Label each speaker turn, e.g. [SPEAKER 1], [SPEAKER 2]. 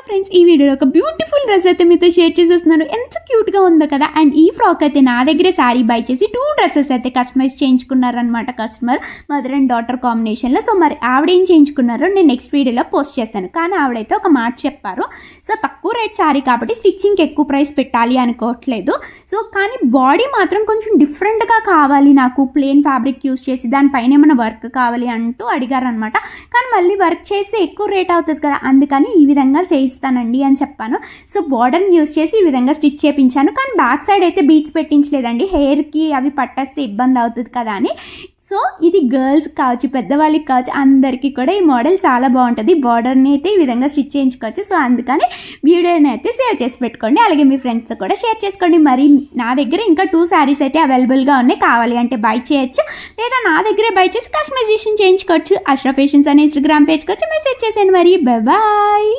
[SPEAKER 1] Friends, ఈ వీడియోలో ఒక బ్యూటిఫుల్ డ్రెస్ అయితే మీతో షేర్ చేసేస్తున్నాను. ఎంత క్యూట్గా ఉందో కదా. అండ్ ఈ ఫ్రాక్ అయితే నా దగ్గరే శారీ బై చేసి 2 డ్రెస్సెస్ అయితే కస్టమైజ్ చేయించుకున్నారనమాట కస్టమర్, మదర్ అండ్ డాటర్ కాంబినేషన్లో. సో మరి ఆవిడేం చేయించుకున్నారో నేను నెక్స్ట్ వీడియోలో పోస్ట్ చేస్తాను. కానీ ఆవిడైతే ఒక మాట చెప్పారు. సో తక్కువ రేట్ శారీ కాబట్టి స్టిచ్చింగ్కి ఎక్కువ ప్రైస్ పెట్టాలి అనుకోవట్లేదు. సో కానీ బాడీ మాత్రం కొంచెం డిఫరెంట్గా కావాలి నాకు, ప్లెయిన్ ఫ్యాబ్రిక్ యూస్ చేసి దానిపైన ఏమైనా వర్క్ కావాలి అంటూ అడిగారనమాట. కానీ మళ్ళీ వర్క్ చేస్తే ఎక్కువ రేట్ అవుతుంది కదా, అందుకని ఈ విధంగా చేయిస్తానండి అని చెప్పాను. సో బార్డర్ని యూస్ చేసి ఈ విధంగా స్టిచ్ చేయించాను. కానీ బ్యాక్ సైడ్ అయితే బీడ్స్ పెట్టించలేదండి, హెయిర్కి అవి పట్టేస్తే ఇబ్బంది అవుతుంది కదా అని. సో ఇది గర్ల్స్ కావచ్చు, పెద్దవాళ్ళకి కావచ్చు, అందరికీ కూడా ఈ మోడల్ చాలా బాగుంటుంది. బార్డర్ని అయితే ఈ విధంగా స్టిచ్ చేయించుకోవచ్చు. సో అందుకని వీడియోని అయితే సేవ్ చేసి పెట్టుకోండి, అలాగే మీ ఫ్రెండ్స్తో కూడా షేర్ చేసుకోండి. మరి నా దగ్గర ఇంకా 2 శారీస్ అయితే అవైలబుల్గా ఉన్నాయి, కావాలి అంటే బై చేయొచ్చు, లేదా నా దగ్గరే బై చేసి కస్టమైజేషన్ చేయించుకోవచ్చు. అష్రఫ్ ఫ్యాషన్స్ అనే ఇన్స్టాగ్రామ్ పేజ్కి వచ్చి మెసేజ్ చేసేయండి. మరి బాయ్.